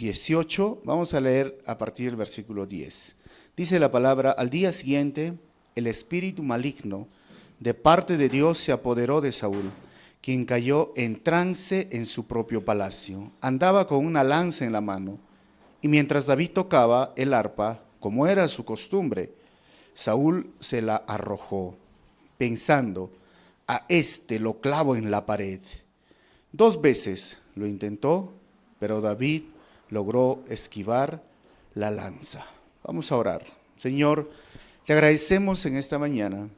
18, vamos a leer a partir del versículo 10. Dice la palabra: al día siguiente, el espíritu maligno de parte de Dios se apoderó de Saúl, quien cayó en trance en su propio palacio. Andaba con una lanza en la mano, y mientras David tocaba el arpa, como era su costumbre, Saúl se la arrojó, pensando: a este lo clavo en la pared. 2 veces lo intentó, pero David logró esquivar la lanza. Vamos a orar. Señor, te agradecemos en esta mañana.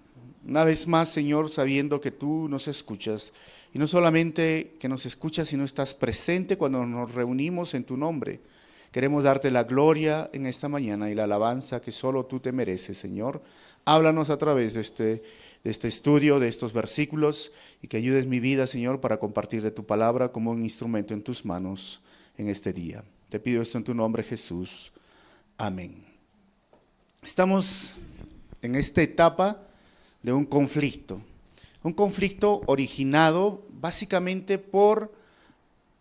Una vez más, Señor, sabiendo que tú nos escuchas, y no solamente que nos escuchas, sino estás presente cuando nos reunimos en tu nombre. Queremos darte la gloria en esta mañana y la alabanza que solo tú te mereces, Señor. Háblanos a través de este estudio, de estos versículos, y que ayudes mi vida, Señor, para compartir de tu palabra como un instrumento en tus manos en este día. Te pido esto en tu nombre, Jesús. Amén. Estamos en esta etapa de un conflicto originado básicamente por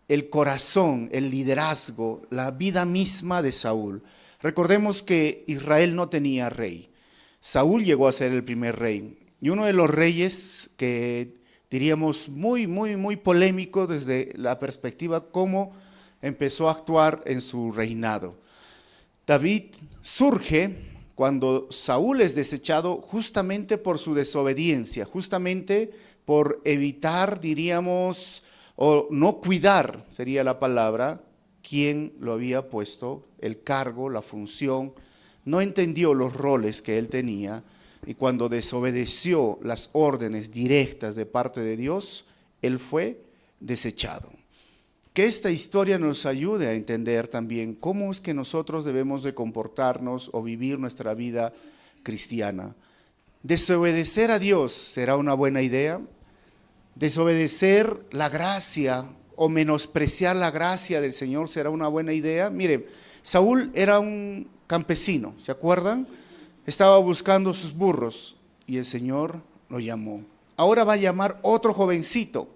el corazón, el liderazgo, la vida misma de Saúl. Recordemos que Israel no tenía rey. Saúl llegó a ser el primer rey, y uno de los reyes que diríamos muy polémico desde la perspectiva cómo empezó a actuar en su reinado. David surge cuando Saúl es desechado justamente por su desobediencia, justamente por evitar, diríamos, o no cuidar, sería la palabra, quien lo había puesto, el cargo, la función. No entendió los roles que él tenía, y cuando desobedeció las órdenes directas de parte de Dios, él fue desechado. Que esta historia nos ayude a entender también cómo es que nosotros debemos de comportarnos o vivir nuestra vida cristiana. ¿Desobedecer a Dios será una buena idea? ¿Desobedecer la gracia o menospreciar la gracia del Señor será una buena idea? Mire, Saúl era un campesino, ¿se acuerdan? Estaba buscando sus burros y el Señor lo llamó. Ahora va a llamar otro jovencito,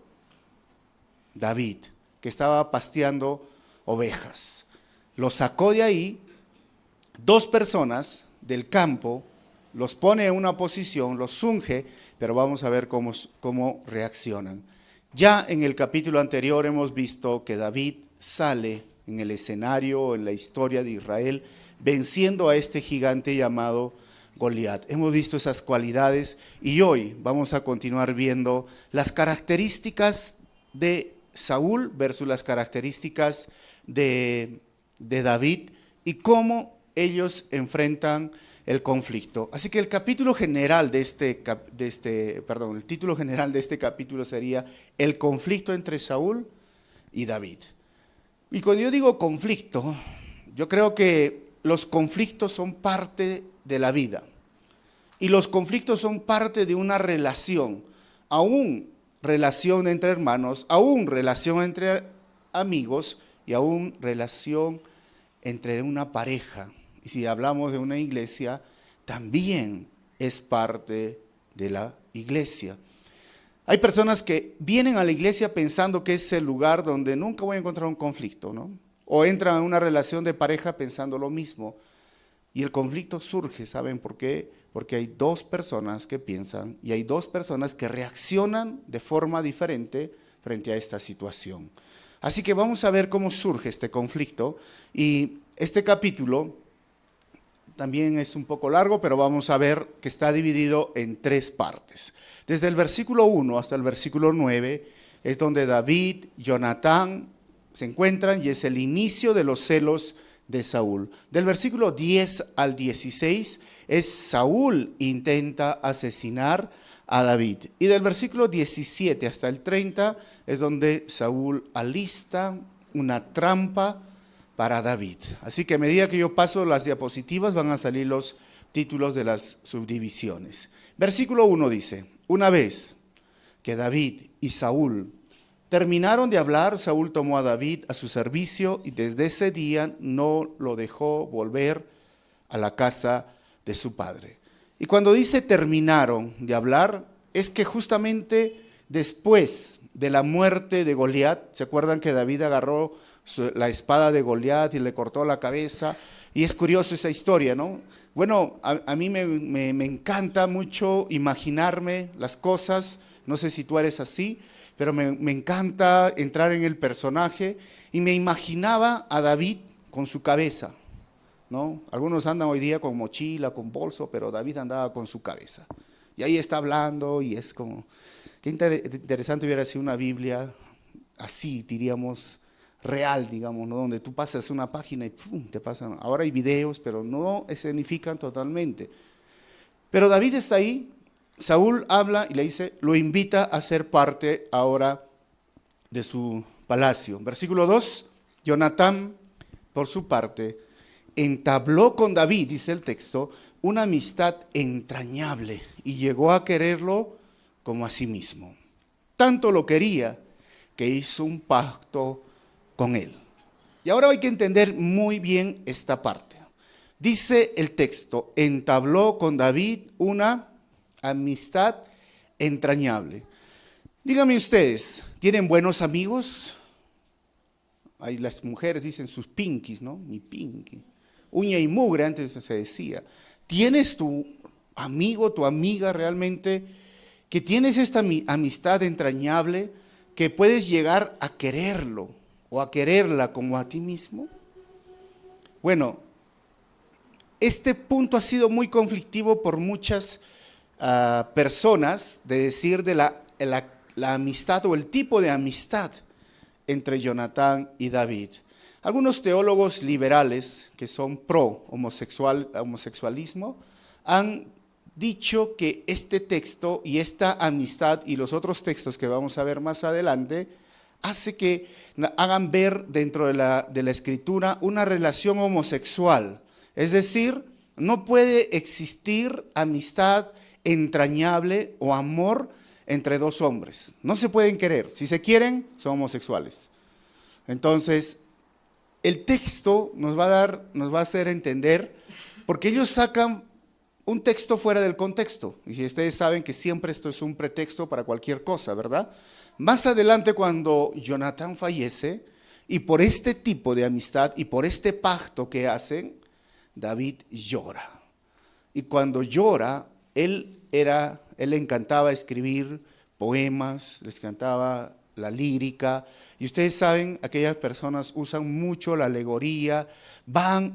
David, que estaba pasteando ovejas. Lo sacó de ahí, 2 personas del campo, los pone en una posición, los unge, pero vamos a ver cómo reaccionan. Ya en el capítulo anterior hemos visto que David sale en el escenario, en la historia de Israel, venciendo a este gigante llamado Goliat. Hemos visto esas cualidades y hoy vamos a continuar viendo las características de Saúl versus las características de David y cómo ellos enfrentan el conflicto. Así que el título general de este capítulo sería El conflicto entre Saúl y David. Y cuando yo digo conflicto, yo creo que los conflictos son parte de la vida. Y los conflictos son parte de una relación, aún relación entre hermanos, aún relación entre amigos y aún relación entre una pareja. Y si hablamos de una iglesia, también es parte de la iglesia. Hay personas que vienen a la iglesia pensando que es el lugar donde nunca voy a encontrar un conflicto, ¿no? O entran en una relación de pareja pensando lo mismo. Y el conflicto surge, ¿saben por qué? Porque hay 2 personas que piensan y hay 2 personas que reaccionan de forma diferente frente a esta situación. Así que vamos a ver cómo surge este conflicto, y este capítulo también es un poco largo, pero vamos a ver que está dividido en 3 partes. Desde el versículo 1 hasta el versículo 9 es donde David, Jonatán se encuentran y es el inicio de los celos de Saúl. Del versículo 10 al 16 es Saúl intenta asesinar a David. Y del versículo 17 hasta el 30 es donde Saúl alista una trampa para David. Así que a medida que yo paso las diapositivas van a salir los títulos de las subdivisiones. Versículo 1 dice: una vez que David y Saúl terminaron de hablar, Saúl tomó a David a su servicio y desde ese día no lo dejó volver a la casa de su padre. Y cuando dice terminaron de hablar, es que justamente después de la muerte de Goliat. ¿Se acuerdan que David agarró la espada de Goliat y le cortó la cabeza? Y es curioso esa historia, ¿no? Bueno, a mí me encanta mucho imaginarme las cosas. No sé si tú eres así, pero me encanta entrar en el personaje. Y me imaginaba a David con su cabeza, ¿no? Algunos andan hoy día con mochila, con bolso, pero David andaba con su cabeza. Y ahí está hablando y es como, qué interesante hubiera sido una Biblia así, diríamos, real, digamos, ¿no? Donde tú pasas una página y ¡pum!, te pasan. Ahora hay videos, pero no escenifican totalmente. Pero David está ahí, Saúl habla y le dice, lo invita a ser parte ahora de su palacio. Versículo 2, Jonatán, por su parte, entabló con David, dice el texto, una amistad entrañable y llegó a quererlo como a sí mismo. Tanto lo quería que hizo un pacto con él. Y ahora hay que entender muy bien esta parte. Dice el texto, entabló con David una amistad entrañable. Díganme ustedes, ¿tienen buenos amigos? Ahí las mujeres dicen sus pinkies, ¿no? Mi pinky. Uña y mugre antes se decía. ¿Tienes tu amigo, tu amiga realmente, que tienes esta amistad entrañable, que puedes llegar a quererlo o a quererla como a ti mismo? Bueno, este punto ha sido muy conflictivo por muchas personas, de decir de la amistad o el tipo de amistad entre Jonatán y David. Algunos teólogos liberales que son pro homosexualismo han dicho que este texto y esta amistad y los otros textos que vamos a ver más adelante hace que hagan ver dentro de la escritura una relación homosexual. Es decir, no puede existir amistad entrañable o amor entre dos hombres. No se pueden querer. Si se quieren, son homosexuales. Entonces, el texto nos va a hacer entender, porque ellos sacan un texto fuera del contexto. Y si ustedes saben que siempre esto es un pretexto para cualquier cosa, ¿verdad? Más adelante, cuando Jonatán fallece, y por este tipo de amistad y por este pacto que hacen, David llora. Y cuando llora, él le encantaba escribir poemas, les encantaba la lírica, y ustedes saben, aquellas personas usan mucho la alegoría,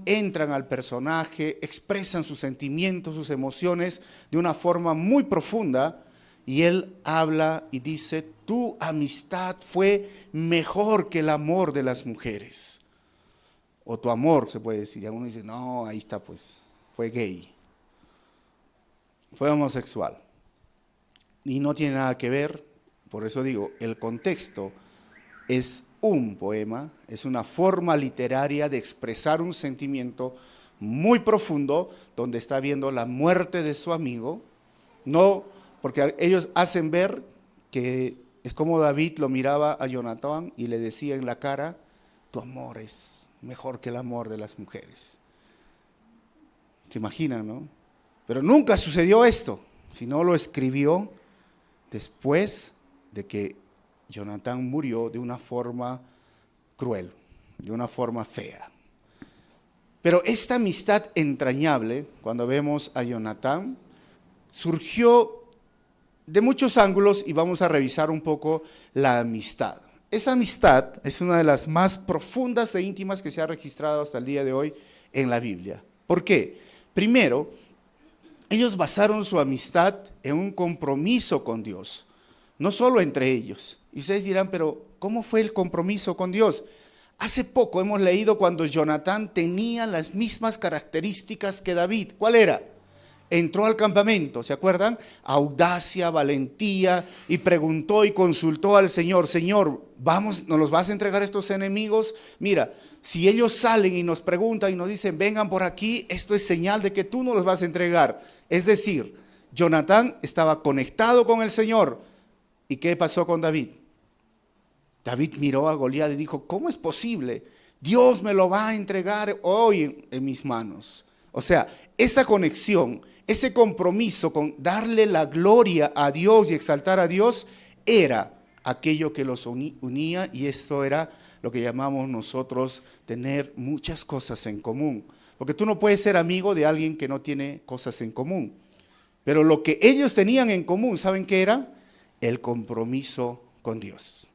entran al personaje, expresan sus sentimientos, sus emociones de una forma muy profunda, y él habla y dice, tu amistad fue mejor que el amor de las mujeres, o tu amor se puede decir, y alguno dice, no, ahí está pues, fue gay, fue homosexual, y no tiene nada que ver. Por eso digo, el contexto es un poema, es una forma literaria de expresar un sentimiento muy profundo, donde está viendo la muerte de su amigo, no, porque ellos hacen ver que es como David lo miraba a Jonatán y le decía en la cara, tu amor es mejor que el amor de las mujeres. ¿Se imaginan, no? Pero nunca sucedió esto, sino lo escribió después de que Jonatán murió de una forma cruel, de una forma fea. Pero esta amistad entrañable, cuando vemos a Jonatán, surgió de muchos ángulos y vamos a revisar un poco la amistad. Esa amistad es una de las más profundas e íntimas que se ha registrado hasta el día de hoy en la Biblia. ¿Por qué? Primero, ellos basaron su amistad en un compromiso con Dios. No solo entre ellos. Y ustedes dirán, pero ¿cómo fue el compromiso con Dios? Hace poco hemos leído cuando Jonatán tenía las mismas características que David. ¿Cuál era? Entró al campamento, ¿se acuerdan? Audacia, valentía, y preguntó y consultó al Señor, Señor, ¿nos los vas a entregar a estos enemigos? Mira, si ellos salen y nos preguntan y nos dicen, vengan por aquí, esto es señal de que tú nos los vas a entregar. Es decir, Jonatán estaba conectado con el Señor. ¿Y qué pasó con David? David miró a Goliat y dijo, ¿cómo es posible? Dios me lo va a entregar hoy en mis manos. O sea, esa conexión, ese compromiso con darle la gloria a Dios y exaltar a Dios era aquello que los unía, y esto era lo que llamamos nosotros tener muchas cosas en común. Porque tú no puedes ser amigo de alguien que no tiene cosas en común. Pero lo que ellos tenían en común, ¿saben qué era? El compromiso con Dios.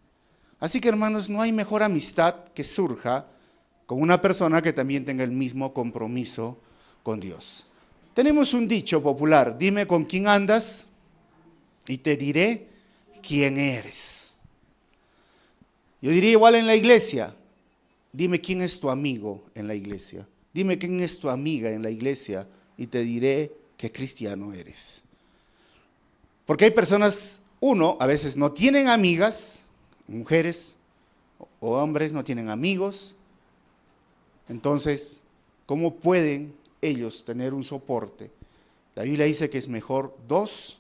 Así que, hermanos, no hay mejor amistad que surja con una persona que también tenga el mismo compromiso con Dios. Tenemos un dicho popular: dime con quién andas y te diré quién eres. Yo diría igual en la iglesia: dime quién es tu amigo en la iglesia. Dime quién es tu amiga en la iglesia y te diré qué cristiano eres. Porque hay personas, a veces no tienen amigas, mujeres o hombres no tienen amigos. Entonces, ¿cómo pueden ellos tener un soporte? La Biblia dice que es mejor 2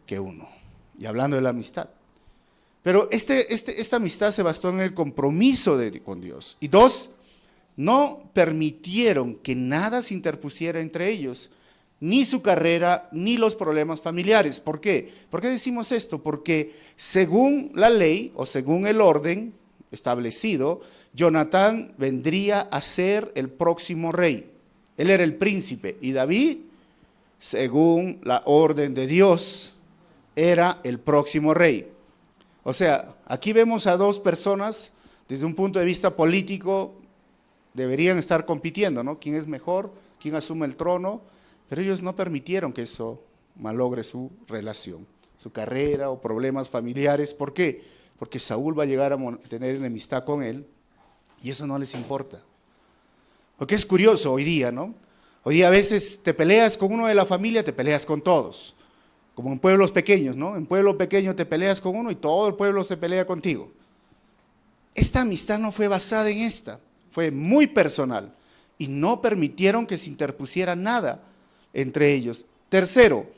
que 1. Y hablando de la amistad. Pero esta amistad se basó en el compromiso con Dios. Y 2, no permitieron que nada se interpusiera entre ellos, ni su carrera, ni los problemas familiares. ¿Por qué? ¿Por qué decimos esto? Porque según la ley o según el orden establecido, Jonatán vendría a ser el próximo rey. Él era el príncipe y David, según la orden de Dios, era el próximo rey. O sea, aquí vemos a 2 personas, desde un punto de vista político, deberían estar compitiendo, ¿no? ¿Quién es mejor? ¿Quién asume el trono? Pero ellos no permitieron que eso malogre su relación, su carrera o problemas familiares. ¿Por qué? Porque Saúl va a llegar a tener enemistad con él y eso no les importa. Porque es curioso hoy día, ¿no? Hoy día a veces te peleas con uno de la familia, te peleas con todos. Como en pueblos pequeños, ¿no? En pueblo pequeño te peleas con uno y todo el pueblo se pelea contigo. Esta amistad no fue basada en esta, fue muy personal y no permitieron que se interpusiera nada entre ellos. Tercero,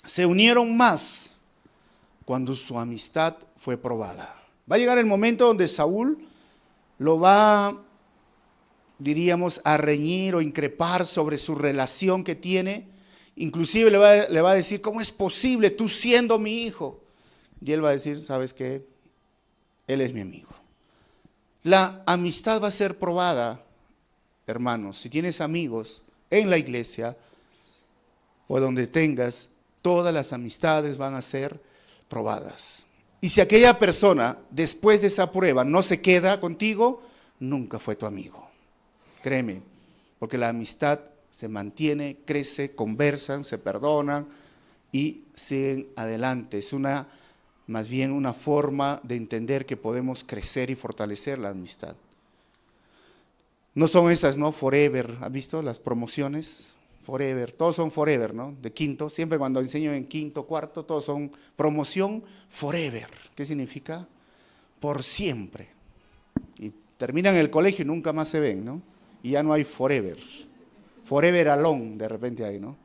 se unieron más cuando su amistad fue probada. Va a llegar el momento donde Saúl lo va, diríamos, a reñir o increpar sobre su relación que tiene. Inclusive le va a decir: ¿cómo es posible tú siendo mi hijo? Y él va a decir: ¿sabes qué? Él es mi amigo. La amistad va a ser probada, hermanos. Si tienes amigos en la iglesia o donde tengas, todas las amistades van a ser probadas. Y si aquella persona, después de esa prueba, no se queda contigo, nunca fue tu amigo. Créeme, porque la amistad se mantiene, crece, conversan, se perdonan y siguen adelante. Es más bien una forma de entender que podemos crecer y fortalecer la amistad. No son esas, ¿no? Forever, ¿has visto las promociones? Forever, todos son forever, ¿no? De quinto, siempre cuando enseño en quinto, cuarto, todos son promoción forever. ¿Qué significa? Por siempre. Y terminan el colegio y nunca más se ven, ¿no? Y ya no hay forever. Forever alone, de repente hay, ¿no?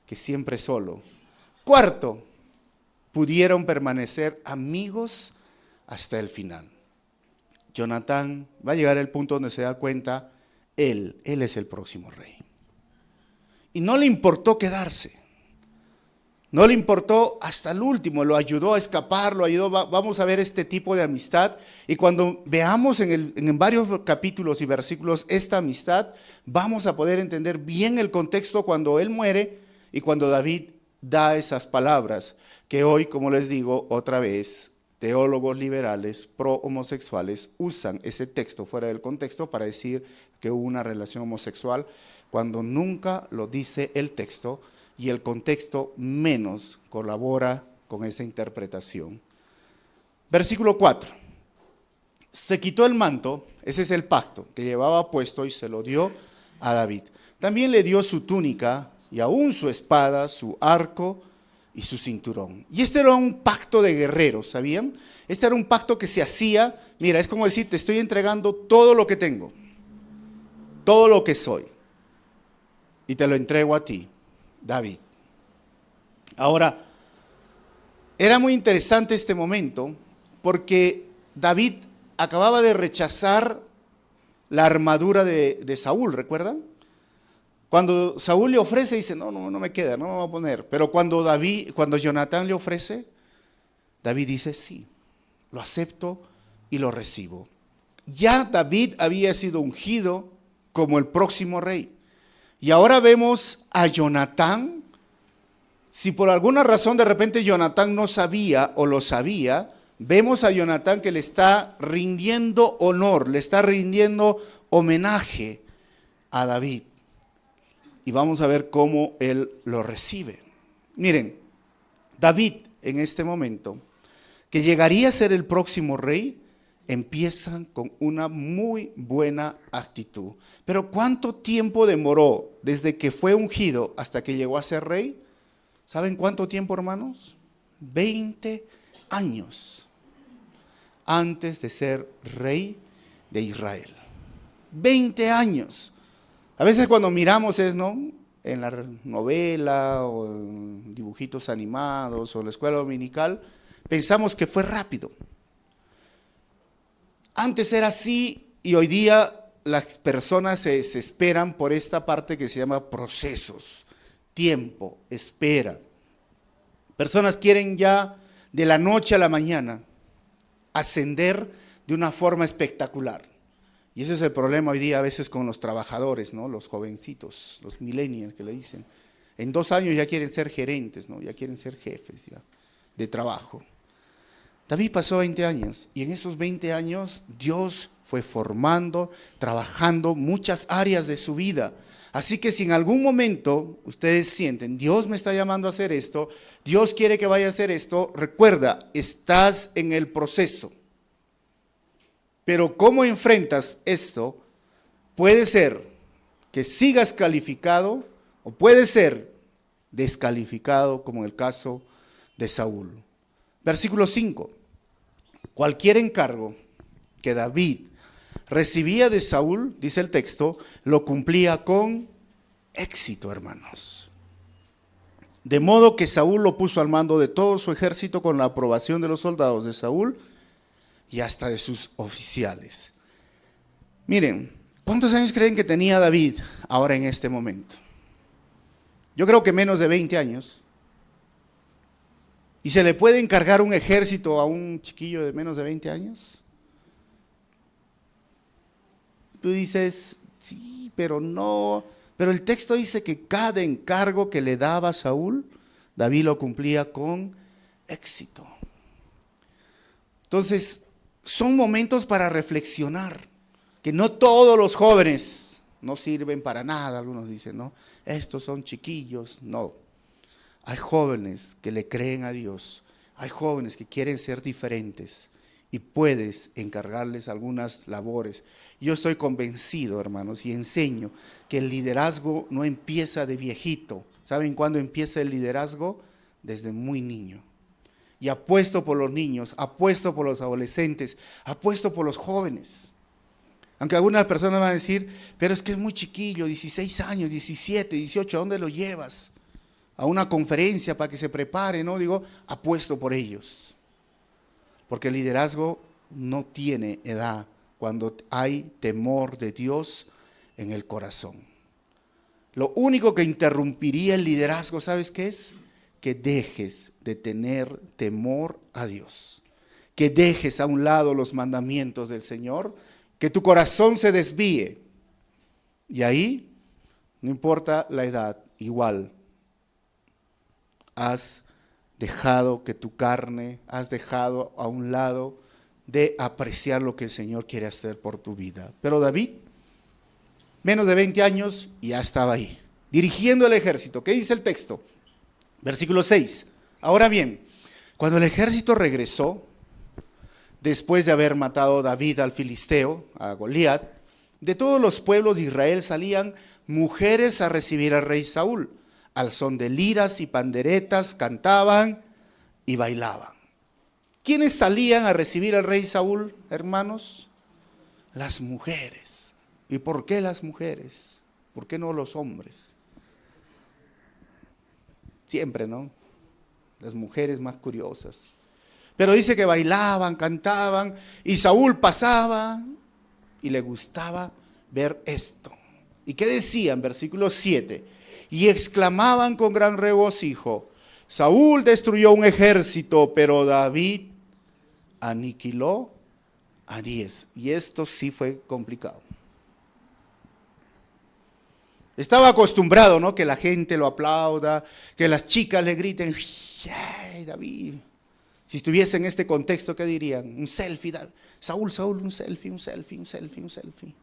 Que siempre solo. Cuarto, pudieron permanecer amigos hasta el final. Jonatán va a llegar al punto donde se da cuenta, él es el próximo rey. Y no le importó quedarse. No le importó hasta el último, lo ayudó a escapar, vamos a ver este tipo de amistad. Y cuando veamos en varios capítulos y versículos esta amistad, vamos a poder entender bien el contexto cuando él muere y cuando David da esas palabras, que hoy, como les digo otra vez, teólogos liberales pro homosexuales usan ese texto fuera del contexto para decir que hubo una relación homosexual, cuando nunca lo dice el texto. Y el contexto menos colabora con esa interpretación. Versículo 4. Se quitó el manto, ese es el pacto que llevaba puesto y se lo dio a David. También le dio su túnica y aún su espada, su arco y su cinturón. Y este era un pacto de guerreros, ¿sabían? Este era un pacto que se hacía, mira, es como decir, te estoy entregando todo lo que tengo, todo lo que soy, y te lo entrego a ti, David. Ahora, era muy interesante este momento porque David acababa de rechazar la armadura de Saúl, ¿recuerdan? Cuando Saúl le ofrece, dice, no me queda, no me voy a poner. Pero cuando Jonatán le ofrece, David dice, sí, lo acepto y lo recibo. Ya David había sido ungido como el próximo rey. Y ahora vemos a Jonatán. Si por alguna razón de repente Jonatán no sabía o lo sabía, vemos a Jonatán que le está rindiendo honor, le está rindiendo homenaje a David. Y vamos a ver cómo él lo recibe. Miren, David en este momento, que llegaría a ser el próximo rey, empiezan con una muy buena actitud. Pero ¿cuánto tiempo demoró desde que fue ungido hasta que llegó a ser rey? ¿Saben cuánto tiempo, hermanos? 20 años antes de ser rey de Israel. 20 años. A veces cuando miramos ¿no? En la novela o en dibujitos animados o en la escuela dominical, pensamos que fue rápido. Antes era así y hoy día las personas se desesperan por esta parte que se llama procesos, tiempo, espera. Personas quieren ya de la noche a la mañana ascender de una forma espectacular. Y ese es el problema hoy día a veces con los trabajadores, ¿no? Los jovencitos, los millennials que le dicen. En 2 años ya quieren ser gerentes, ¿no? Ya quieren ser jefes ya, de trabajo. David pasó 20 años y en esos 20 años Dios fue formando, trabajando muchas áreas de su vida. Así que si en algún momento ustedes sienten, Dios me está llamando a hacer esto, Dios quiere que vaya a hacer esto, recuerda, estás en el proceso. Pero ¿cómo enfrentas esto? Puede ser que sigas calificado o puede ser descalificado, como en el caso de Saúl. Versículo 5. Cualquier encargo que David recibía de Saúl, dice el texto, lo cumplía con éxito, hermanos. De modo que Saúl lo puso al mando de todo su ejército con la aprobación de los soldados de Saúl y hasta de sus oficiales. Miren, ¿cuántos años creen que tenía David ahora en este momento? Yo creo que menos de 20 años. ¿Y se le puede encargar un ejército a un chiquillo de menos de 20 años? Tú dices, sí, pero no. Pero el texto dice que cada encargo que le daba Saúl, David lo cumplía con éxito. Entonces, son momentos para reflexionar, que no todos los jóvenes no sirven para nada, algunos dicen, ¿no? Estos son chiquillos, no. Hay jóvenes que le creen a Dios, hay jóvenes que quieren ser diferentes y puedes encargarles algunas labores. Yo estoy convencido, hermanos, y enseño que el liderazgo no empieza de viejito. ¿Saben cuándo empieza el liderazgo? Desde muy niño. Y apuesto por los niños, apuesto por los adolescentes, apuesto por los jóvenes. Aunque algunas personas van a decir, pero es que es muy chiquillo, 16 años, 17, 18, ¿a dónde lo llevas? A una conferencia para que se prepare, ¿no? Digo, apuesto por ellos. Porque el liderazgo no tiene edad cuando hay temor de Dios en el corazón. Lo único que interrumpiría el liderazgo, ¿sabes qué es? Que dejes de tener temor a Dios. Que dejes a un lado los mandamientos del Señor, que tu corazón se desvíe. Y ahí, no importa la edad, igual, has dejado que tu carne, has dejado a un lado de apreciar lo que el Señor quiere hacer por tu vida. Pero David, menos de 20 años, ya estaba ahí, dirigiendo el ejército. ¿Qué dice el texto? Versículo 6. Ahora bien, cuando el ejército regresó, después de haber matado David al filisteo, a Goliat, de todos los pueblos de Israel salían mujeres a recibir al rey Saúl. Al son de liras y panderetas cantaban y bailaban. ¿Quiénes salían a recibir al rey Saúl, hermanos? Las mujeres. ¿Y por qué las mujeres? ¿Por qué no los hombres? Siempre, ¿no? Las mujeres más curiosas. Pero dice que bailaban, cantaban, y Saúl pasaba y le gustaba ver esto. ¿Y qué decían? Versículo 7. Y exclamaban con gran regocijo: Saúl destruyó un ejército, pero David aniquiló a 10. Y esto sí fue complicado. Estaba acostumbrado, ¿no? Que la gente lo aplauda, que las chicas le griten, ¡ay, David! Si estuviese en este contexto, ¿qué dirían? Un selfie, Saúl, un selfie, un selfie, un selfie, un selfie.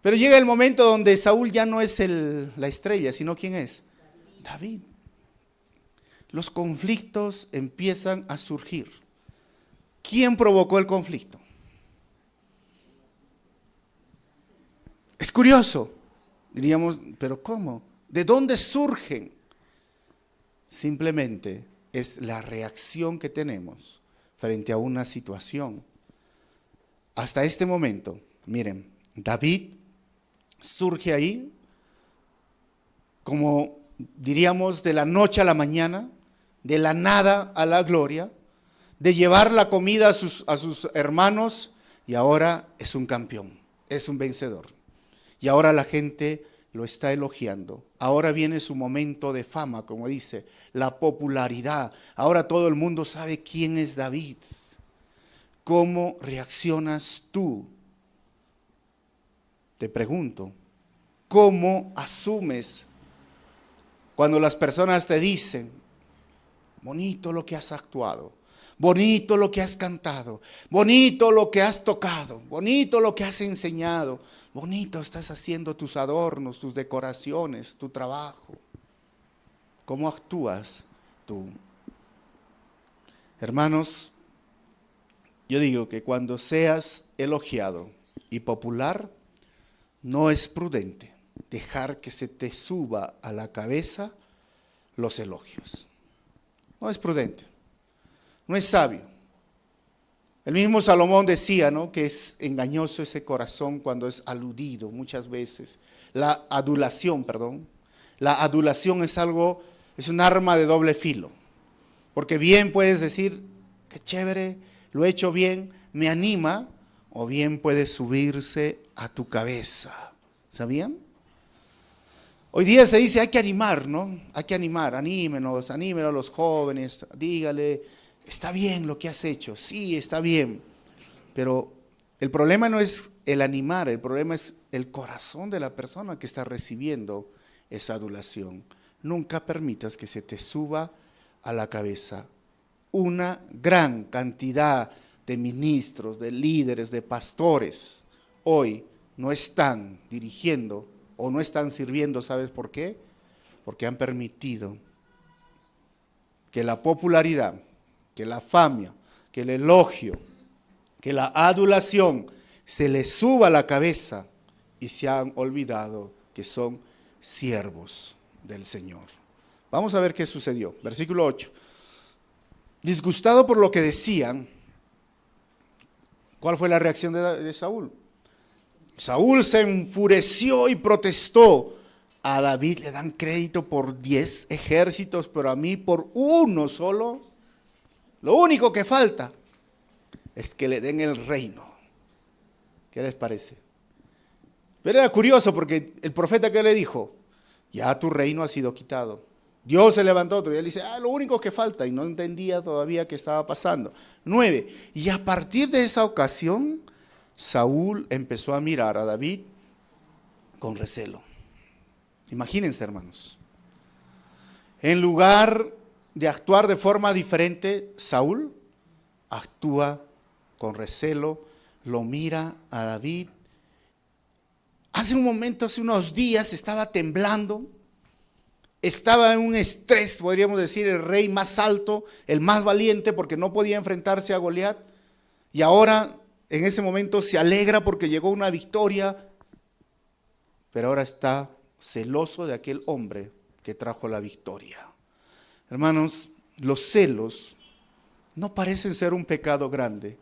Pero llega el momento donde Saúl ya no es la estrella, sino ¿quién es? David. Los conflictos empiezan a surgir. ¿Quién provocó el conflicto? Es curioso. Diríamos, ¿pero cómo? ¿De dónde surgen? Simplemente es la reacción que tenemos frente a una situación. Hasta este momento, miren, David surge ahí como diríamos de la noche a la mañana, de la nada a la gloria, de llevar la comida a sus hermanos, y ahora es un campeón, es un vencedor. Y ahora la gente lo está elogiando. Ahora viene su momento de fama, como dice, la popularidad. Ahora todo el mundo sabe quién es David. ¿Cómo reaccionas tú? Te pregunto, ¿cómo asumes cuando las personas te dicen, bonito lo que has actuado, bonito lo que has cantado, bonito lo que has tocado, bonito lo que has enseñado, bonito estás haciendo tus adornos, tus decoraciones, tu trabajo? ¿Cómo actúas tú? Hermanos, yo digo que cuando seas elogiado y popular, no es prudente dejar que se te suba a la cabeza los elogios. No es prudente, no es sabio. El mismo Salomón decía, ¿no?, que es engañoso ese corazón cuando es aludido muchas veces. La adulación es un arma de doble filo. Porque bien puedes decir, qué chévere, lo he hecho bien, me anima, o bien puede subirse a tu cabeza. ¿Sabían? Hoy día se dice, hay que animar, ¿no? Hay que animar, anímenos a los jóvenes, dígale, está bien lo que has hecho, sí, está bien. Pero el problema no es el animar, el problema es el corazón de la persona que está recibiendo esa adulación. Nunca permitas que se te suba a la cabeza. Una gran cantidad de ministros, de líderes, de pastores, hoy no están dirigiendo o no están sirviendo, ¿sabes por qué? Porque han permitido que la popularidad, que la fama, que el elogio, que la adulación se les suba a la cabeza y se han olvidado que son siervos del Señor. Vamos a ver qué sucedió. Versículo 8. Disgustado por lo que decían, ¿cuál fue la reacción de Saúl? Saúl se enfureció y protestó. A David le dan crédito por 10 ejércitos, pero a mí por uno solo. Lo único que falta es que le den el reino. ¿Qué les parece? Pero era curioso porque el profeta, ¿qué le dijo? Ya tu reino ha sido quitado. Dios se levantó otro y él dice, lo único que falta, y no entendía todavía qué estaba pasando. 9. Y a partir de esa ocasión, Saúl empezó a mirar a David con recelo. Imagínense, hermanos. En lugar de actuar de forma diferente, Saúl actúa con recelo, lo mira a David. Hace unos días estaba temblando, estaba en un estrés, podríamos decir, el rey más alto, el más valiente, porque no podía enfrentarse a Goliat. Y ahora, en ese momento, se alegra porque llegó una victoria, pero ahora está celoso de aquel hombre que trajo la victoria. Hermanos, los celos no parecen ser un pecado grande,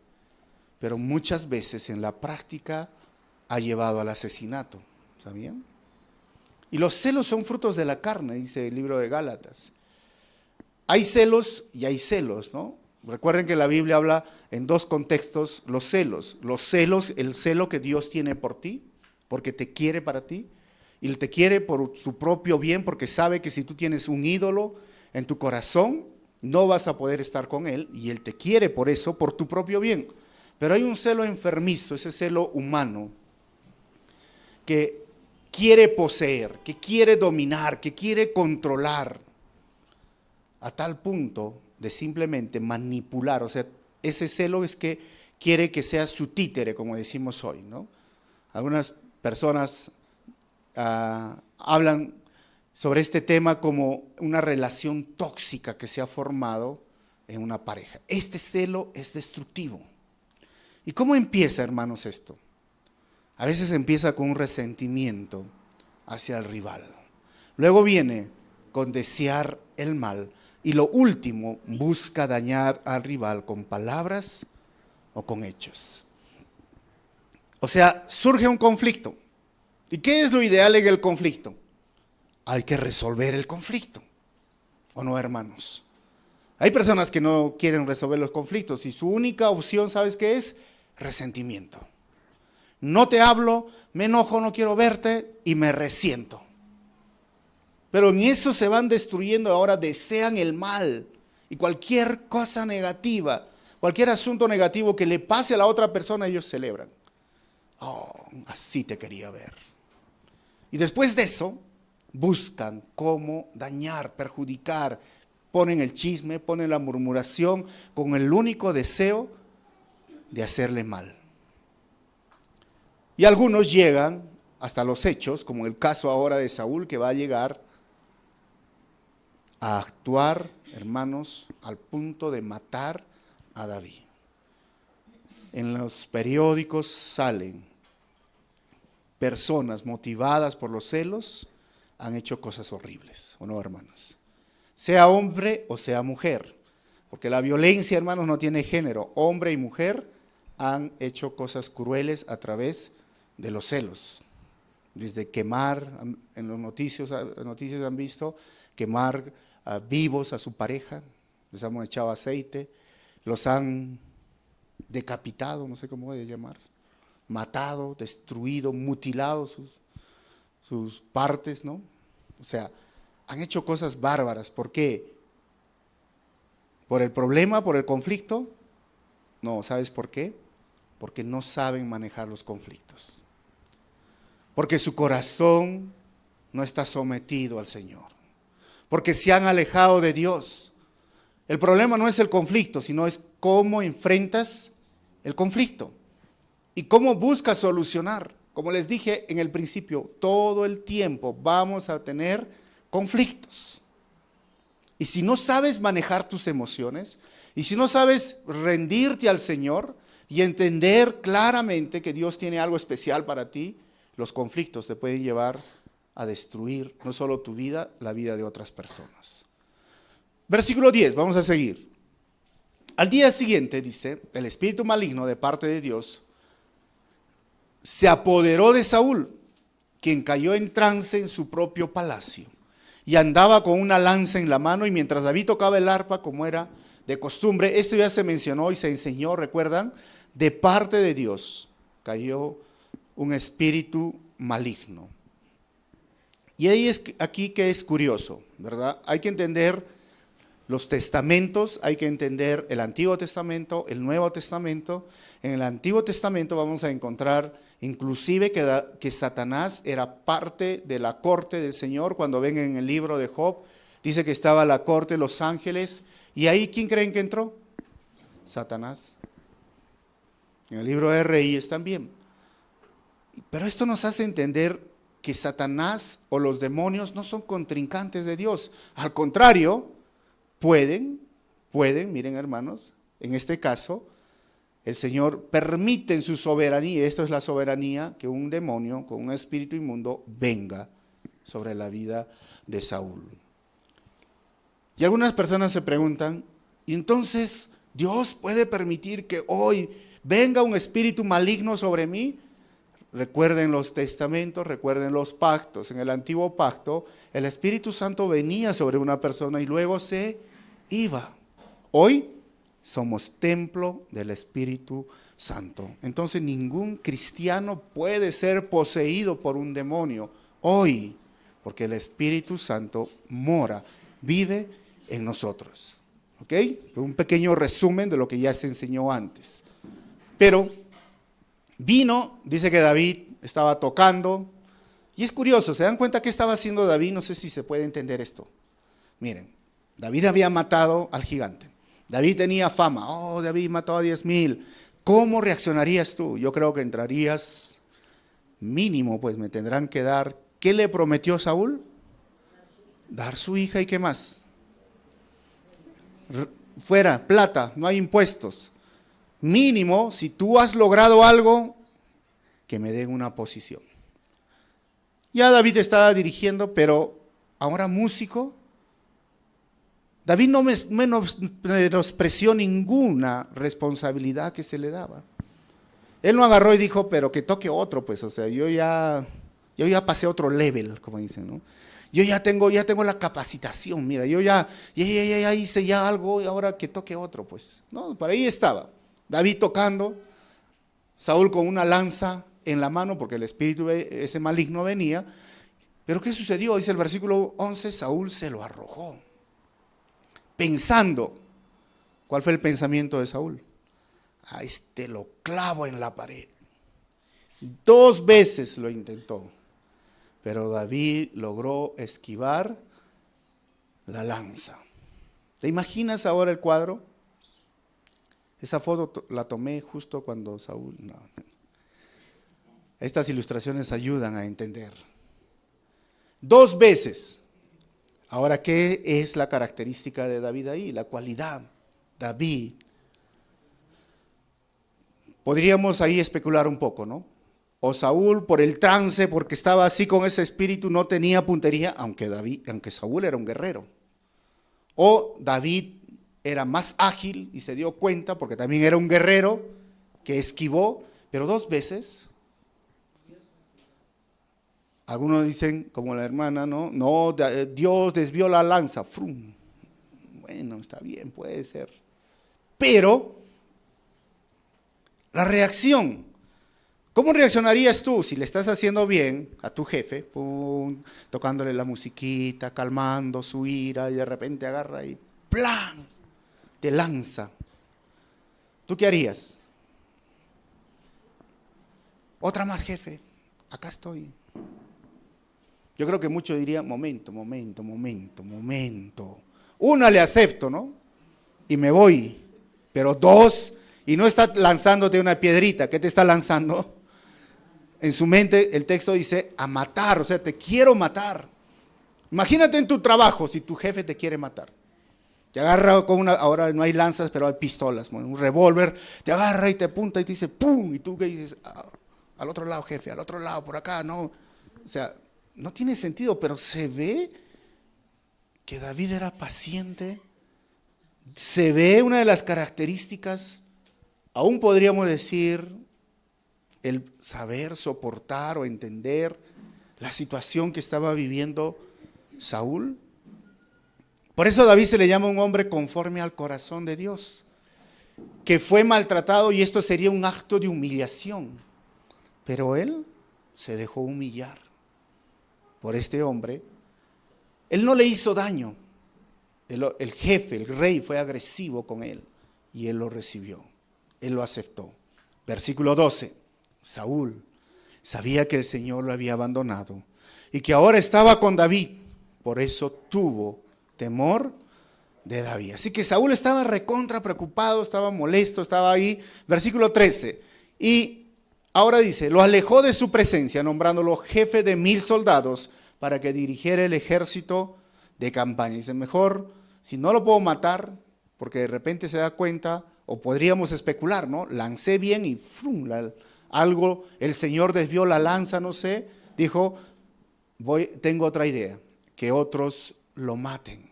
pero muchas veces en la práctica ha llevado al asesinato. ¿Sabían? Y los celos son frutos de la carne, dice el libro de Gálatas. Hay celos y hay celos, ¿no? Recuerden que la Biblia habla en dos contextos, los celos. Los celos, el celo que Dios tiene por ti, porque te quiere para ti, y te quiere por su propio bien, porque sabe que si tú tienes un ídolo, en tu corazón, no vas a poder estar con Él y Él te quiere por eso, por tu propio bien. Pero hay un celo enfermizo, ese celo humano, que quiere poseer, que quiere dominar, que quiere controlar, a tal punto de simplemente manipular. O sea, ese celo es que quiere que sea su títere, como decimos hoy, ¿no? Algunas personas hablan sobre este tema como una relación tóxica que se ha formado en una pareja. Este celo es destructivo. ¿Y cómo empieza, hermanos, esto? A veces empieza con un resentimiento hacia el rival. Luego viene con desear el mal. Y lo último, busca dañar al rival con palabras o con hechos. O sea, surge un conflicto. ¿Y qué es lo ideal en el conflicto? Hay que resolver el conflicto. ¿O no, hermanos? Hay personas que no quieren resolver los conflictos y su única opción, ¿sabes qué es? Resentimiento. No te hablo, me enojo, no quiero verte y me resiento. Pero en eso se van destruyendo ahora, desean el mal y cualquier cosa negativa, cualquier asunto negativo que le pase a la otra persona, ellos celebran. Oh, así te quería ver. Y después de eso, buscan cómo dañar, perjudicar, ponen el chisme, ponen la murmuración con el único deseo de hacerle mal. Y algunos llegan hasta los hechos, como el caso ahora de Saúl, que va a llegar a actuar, hermanos, al punto de matar a David. En los periódicos salen personas motivadas por los celos, han hecho cosas horribles, ¿o no, hermanos? Sea hombre o sea mujer, porque la violencia, hermanos, no tiene género. Hombre y mujer han hecho cosas crueles a través de los celos. Desde quemar, en los noticias han visto, quemar vivos a su pareja, les han echado aceite, los han decapitado, no sé cómo voy a llamar, matado, destruido, mutilado sus partes, ¿no? O sea, han hecho cosas bárbaras. ¿Por qué? ¿Por el problema, por el conflicto? No, ¿sabes por qué? Porque no saben manejar los conflictos. Porque su corazón no está sometido al Señor. Porque se han alejado de Dios. El problema no es el conflicto, sino es cómo enfrentas el conflicto y cómo buscas solucionar. Como les dije en el principio, todo el tiempo vamos a tener conflictos. Y si no sabes manejar tus emociones, y si no sabes rendirte al Señor y entender claramente que Dios tiene algo especial para ti, los conflictos te pueden llevar a destruir no solo tu vida, la vida de otras personas. Versículo 10, vamos a seguir. Al día siguiente, dice, el espíritu maligno de parte de Dios se apoderó de Saúl, quien cayó en trance en su propio palacio y andaba con una lanza en la mano, y mientras David tocaba el arpa como era de costumbre, esto ya se mencionó y se enseñó, ¿recuerdan? De parte de Dios cayó un espíritu maligno. Y ahí es aquí que es curioso, ¿verdad? Hay que entender los testamentos, hay que entender el Antiguo Testamento, el Nuevo Testamento. En el Antiguo Testamento vamos a encontrar inclusive que Satanás era parte de la corte del Señor. Cuando ven en el libro de Job, dice que estaba la corte de los ángeles. ¿Y ahí quién creen que entró? Satanás. En el libro de Reyes también. Pero esto nos hace entender que Satanás o los demonios no son contrincantes de Dios. Al contrario, pueden, miren hermanos, en este caso, el Señor permite en su soberanía, esto es la soberanía, que un demonio con un espíritu inmundo venga sobre la vida de Saúl. Y algunas personas se preguntan, ¿y entonces Dios puede permitir que hoy venga un espíritu maligno sobre mí? Recuerden los testamentos, recuerden los pactos. En el antiguo pacto, el Espíritu Santo venía sobre una persona y luego se iba. Hoy somos templo del Espíritu Santo. Entonces ningún cristiano puede ser poseído por un demonio hoy, porque el Espíritu Santo mora, vive en nosotros. ¿Ok? Un pequeño resumen de lo que ya se enseñó antes. Pero vino, dice que David estaba tocando, y es curioso, ¿se dan cuenta qué estaba haciendo David? No sé si se puede entender esto. Miren, David había matado al gigante. David tenía fama. Oh, David mató a 10,000. ¿Cómo reaccionarías tú? Yo creo que entrarías mínimo, pues me tendrán que dar. ¿Qué le prometió Saúl? Dar su hija y qué más. Fuera, plata, no hay impuestos. Mínimo, si tú has logrado algo, que me den una posición. Ya David estaba dirigiendo, pero ahora músico. David no menospreció ninguna responsabilidad que se le daba. Él no agarró y dijo, pero que toque otro, pues, o sea, yo ya pasé otro level, como dicen, ¿no? Yo ya tengo la capacitación, mira, yo ya hice ya algo y ahora que toque otro, pues. No, por ahí estaba. David tocando, Saúl con una lanza en la mano, porque el espíritu ese maligno venía. Pero ¿qué sucedió? Dice el versículo 11, Saúl se lo arrojó. Pensando, ¿cuál fue el pensamiento de Saúl? A este lo clavo en la pared. 2 veces lo intentó, pero David logró esquivar la lanza. ¿Te imaginas ahora el cuadro? Esa foto la tomé justo cuando Saúl... No. Estas ilustraciones ayudan a entender. 2 veces. Ahora, ¿qué es la característica de David ahí? La cualidad. David. Podríamos ahí especular un poco, ¿no? O Saúl, por el trance, porque estaba así con ese espíritu, no tenía puntería, aunque Saúl era un guerrero. O David era más ágil y se dio cuenta, porque también era un guerrero que esquivó, pero 2 veces. Algunos dicen, como la hermana, no, Dios desvió la lanza. ¡Frum! Bueno, está bien, puede ser. Pero la reacción, ¿cómo reaccionarías tú si le estás haciendo bien a tu jefe, pum, tocándole la musiquita, calmando su ira, y de repente agarra y ¡plan! Te lanza? ¿Tú qué harías? Otra más, jefe, acá estoy. Yo creo que muchos dirían, momento. Una le acepto, ¿no? Y me voy. Pero 2, y no está lanzándote una piedrita. ¿Qué te está lanzando? En su mente el texto dice, a matar, o sea, te quiero matar. Imagínate en tu trabajo si tu jefe te quiere matar. Te agarra con ahora no hay lanzas, pero hay pistolas, un revólver, te agarra y te apunta y te dice, ¡pum! Y tú que dices, al otro lado, jefe, al otro lado, por acá, no. O sea, no tiene sentido, pero se ve que David era paciente. Se ve una de las características, aún podríamos decir, el saber soportar o entender la situación que estaba viviendo Saúl. Por eso David se le llama un hombre conforme al corazón de Dios, que fue maltratado y esto sería un acto de humillación. Pero él se dejó humillar por este hombre. Él no le hizo daño. El jefe, el rey fue agresivo con él y él lo recibió, él lo aceptó. Versículo 12, Saúl sabía que el Señor lo había abandonado y que ahora estaba con David, por eso tuvo temor de David. Así que Saúl estaba recontra preocupado, estaba molesto, estaba ahí. Versículo 13, y ahora dice, lo alejó de su presencia, nombrándolo jefe de 1,000 soldados para que dirigiera el ejército de campaña. Dice, mejor, si no lo puedo matar, porque de repente se da cuenta, o podríamos especular, ¿no? Lancé bien y ¡frum! Algo, el Señor desvió la lanza, no sé, dijo, tengo otra idea, que otros lo maten.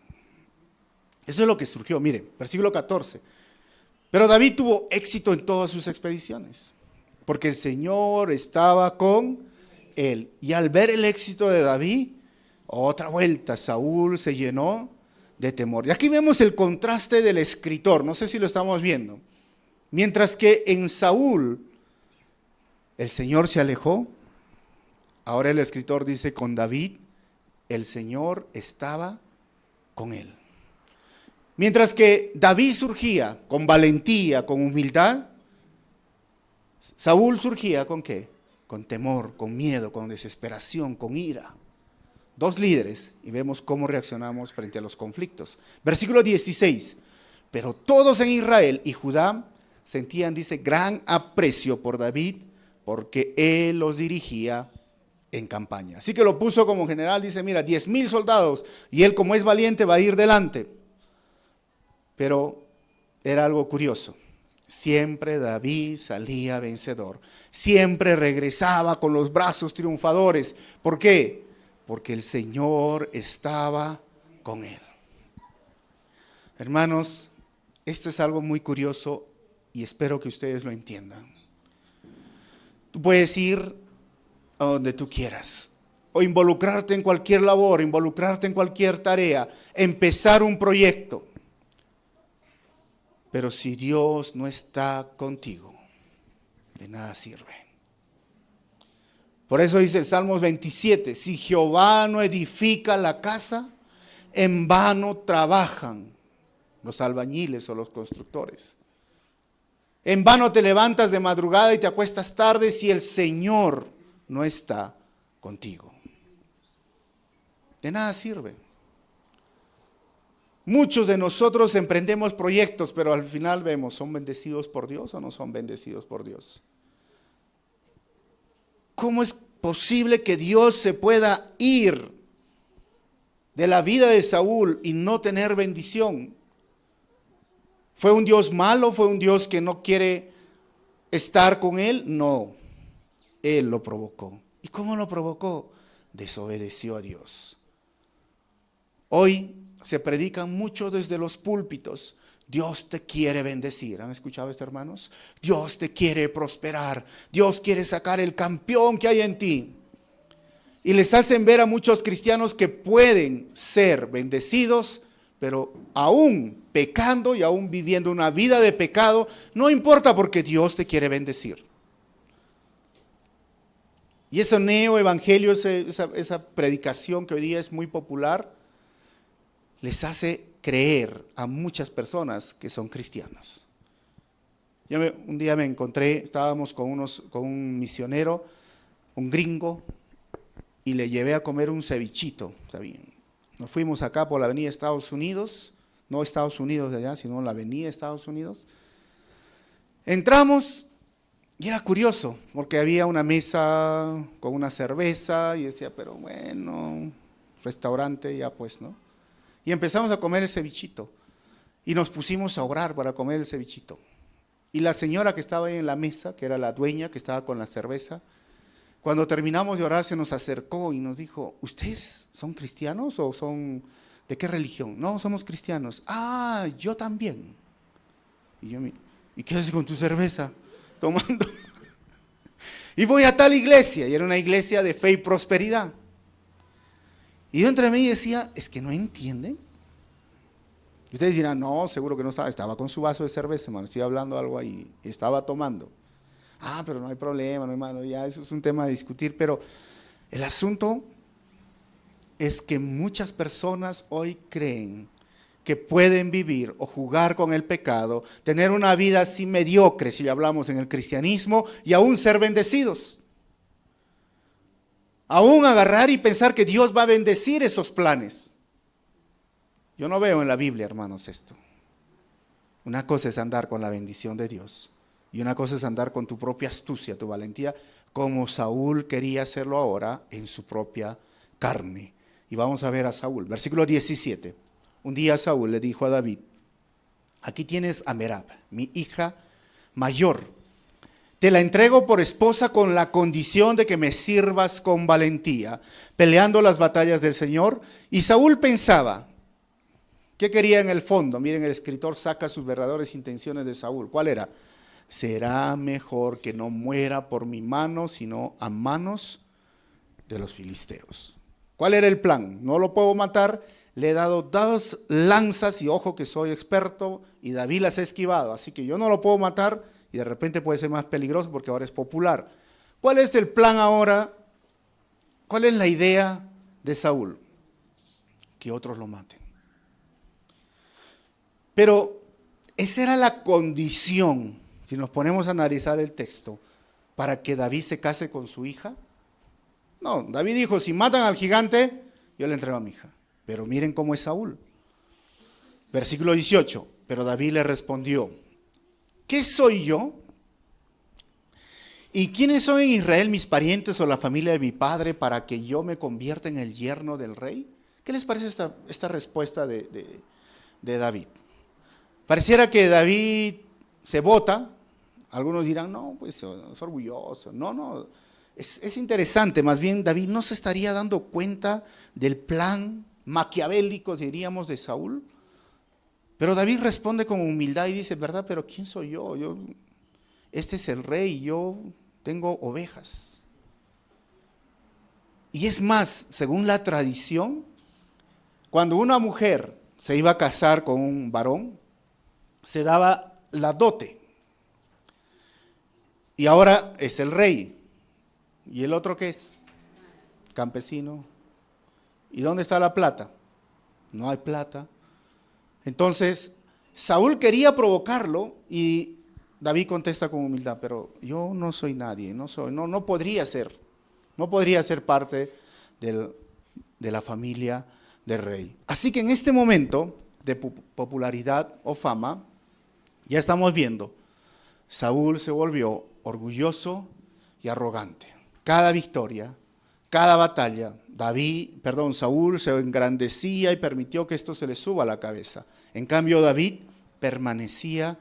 Eso es lo que surgió, miren, versículo 14. Pero David tuvo éxito en todas sus expediciones, porque el Señor estaba con él. Y al ver el éxito de David, otra vuelta, Saúl se llenó de temor. Y aquí vemos el contraste del escritor, no sé si lo estamos viendo. Mientras que en Saúl el Señor se alejó, ahora el escritor dice con David, el Señor estaba con él. Mientras que David surgía con valentía, con humildad, Saúl surgía ¿con qué? Con temor, con miedo, con desesperación, con ira. Dos líderes y vemos cómo reaccionamos frente a los conflictos. Versículo 16. Pero todos en Israel y Judá sentían, dice, gran aprecio por David porque él los dirigía en campaña. Así que lo puso como general, dice, mira, 10,000 soldados y él como es valiente va a ir delante. Pero era algo curioso. Siempre David salía vencedor. Siempre regresaba con los brazos triunfadores. ¿Por qué? Porque el Señor estaba con él. Hermanos, esto es algo muy curioso y espero que ustedes lo entiendan. Tú puedes ir a donde tú quieras o involucrarte en cualquier labor, involucrarte en cualquier tarea, empezar un proyecto. Pero si Dios no está contigo, de nada sirve. Por eso dice el Salmos 27, si Jehová no edifica la casa, en vano trabajan los albañiles o los constructores. En vano te levantas de madrugada y te acuestas tarde si el Señor no está contigo. De nada sirve. Muchos de nosotros emprendemos proyectos, pero al final vemos, ¿son bendecidos por Dios o no son bendecidos por Dios? ¿Cómo es posible que Dios se pueda ir de la vida de Saúl y no tener bendición? ¿Fue un Dios malo? ¿Fue un Dios que no quiere estar con él? No, él lo provocó. ¿Y cómo lo provocó? Desobedeció a Dios. Hoy se predican mucho desde los púlpitos. Dios te quiere bendecir. ¿Han escuchado esto, hermanos? Dios te quiere prosperar. Dios quiere sacar el campeón que hay en ti. Y les hacen ver a muchos cristianos que pueden ser bendecidos, pero aún pecando y aún viviendo una vida de pecado, no importa porque Dios te quiere bendecir. Y ese neoevangelio, esa predicación que hoy día es muy popular, les hace creer a muchas personas que son cristianos. Un día me encontré, estábamos con un misionero, un gringo, y le llevé a comer un cevichito. Está bien. Nos fuimos acá por la avenida Estados Unidos, no Estados Unidos de allá, sino la avenida Estados Unidos. Entramos y era curioso, porque había una mesa con una cerveza y decía, pero bueno, restaurante ya pues, ¿no? Y empezamos a comer el cevichito y nos pusimos a orar para comer el cevichito. Y la señora que estaba ahí en la mesa, que era la dueña, que estaba con la cerveza, cuando terminamos de orar se nos acercó y nos dijo, ¿ustedes son cristianos o son de qué religión? No, somos cristianos. Ah, yo también. ¿Y qué haces con tu cerveza? Tomando. Y voy a tal iglesia, y era una iglesia de fe y prosperidad. Y yo entre mí decía, es que no entienden. Y ustedes dirán, no, seguro que no estaba con su vaso de cerveza, hermano, estoy hablando algo ahí, estaba tomando. Ah, pero no hay problema, no, hermano, ya eso es un tema de discutir, pero el asunto es que muchas personas hoy creen que pueden vivir o jugar con el pecado, tener una vida así mediocre, si hablamos en el cristianismo, y aún ser bendecidos. Aún agarrar y pensar que Dios va a bendecir esos planes. Yo no veo en la Biblia, hermanos, esto. Una cosa es andar con la bendición de Dios y una cosa es andar con tu propia astucia, tu valentía, como Saúl quería hacerlo ahora en su propia carne. Y vamos a ver a Saúl. Versículo 17. Un día Saúl le dijo a David, aquí tienes a Merab, mi hija mayor. Te la entrego por esposa con la condición de que me sirvas con valentía, peleando las batallas del Señor. Y Saúl pensaba, ¿qué quería en el fondo? Miren, el escritor saca sus verdaderas intenciones de Saúl. ¿Cuál era? Será mejor que no muera por mi mano, sino a manos de los filisteos. ¿Cuál era el plan? No lo puedo matar. Le he dado 2 lanzas y ojo que soy experto y David las ha esquivado. Así que yo no lo puedo matar y de repente puede ser más peligroso porque ahora es popular. ¿Cuál es el plan ahora? ¿Cuál es la idea de Saúl? Que otros lo maten. Pero esa era la condición, si nos ponemos a analizar el texto, para que David se case con su hija. No, David dijo, si matan al gigante, yo le entrego a mi hija. Pero miren cómo es Saúl. Versículo 18, pero David le respondió, ¿qué soy yo? ¿Y quiénes son en Israel mis parientes o la familia de mi padre para que yo me convierta en el yerno del rey? ¿Qué les parece esta respuesta de David? Pareciera que David se bota. Algunos dirán, no, pues es orgulloso. No, es interesante. Más bien David no se estaría dando cuenta del plan maquiavélico, diríamos, de Saúl. Pero David responde con humildad y dice, ¿verdad? Pero ¿quién soy yo? Este es el rey, yo tengo ovejas. Y es más, según la tradición, cuando una mujer se iba a casar con un varón, se daba la dote. Y ahora es el rey. ¿Y el otro qué es? Campesino. ¿Y dónde está la plata? No hay plata. Entonces, Saúl quería provocarlo y David contesta con humildad, pero yo no soy nadie, no podría ser parte de la familia del rey. Así que en este momento de popularidad o fama, ya estamos viendo, Saúl se volvió orgulloso y arrogante. Cada victoria, cada batalla, Saúl se engrandecía y permitió que esto se le suba a la cabeza. En cambio, David permanecía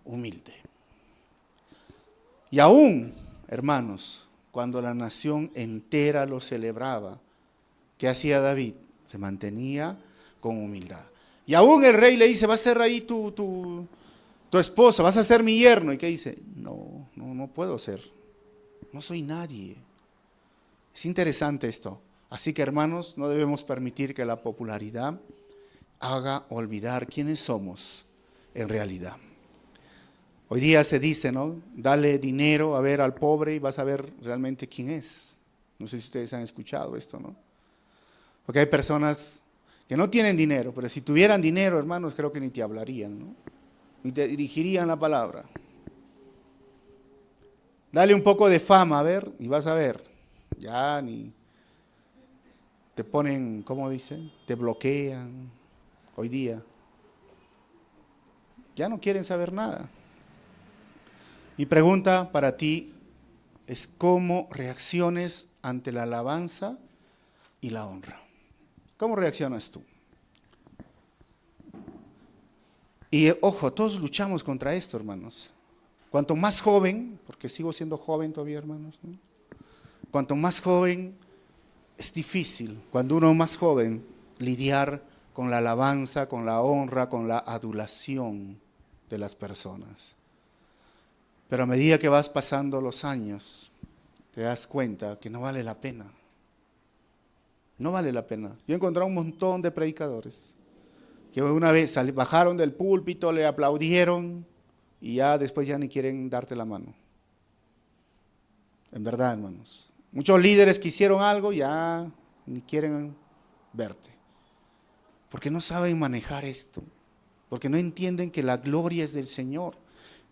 humilde. Y aún, hermanos, cuando la nación entera lo celebraba, ¿qué hacía David? Se mantenía con humildad. Y aún el rey le dice, va a ser ahí tu esposa, vas a ser mi yerno. ¿Y qué dice? No puedo ser. No soy nadie. Es interesante esto. Así que, hermanos, no debemos permitir que la popularidad haga olvidar quiénes somos en realidad. Hoy día se dice, ¿no? Dale dinero a ver al pobre y vas a ver realmente quién es. No sé si ustedes han escuchado esto, ¿no? Porque hay personas que no tienen dinero, pero si tuvieran dinero, hermanos, creo que ni te hablarían, ¿no? Ni te dirigirían la palabra. Dale un poco de fama, a ver, y vas a ver. Ya ni te ponen, ¿cómo dicen? Te bloquean hoy día. Ya no quieren saber nada. Mi pregunta para ti es cómo reacciones ante la alabanza y la honra. ¿Cómo reaccionas tú? Y ojo, todos luchamos contra esto, hermanos. Cuanto más joven, porque sigo siendo joven todavía, hermanos, ¿no? Cuanto más joven, es difícil, cuando uno es más joven, lidiar con la alabanza, con la honra, con la adulación de las personas. Pero a medida que vas pasando los años, te das cuenta que no vale la pena. No vale la pena. Yo he encontrado un montón de predicadores que una vez bajaron del púlpito, le aplaudieron y ya después ya ni quieren darte la mano. En verdad, hermanos. Muchos líderes que hicieron algo ya ni quieren verte. Porque no saben manejar esto. Porque no entienden que la gloria es del Señor.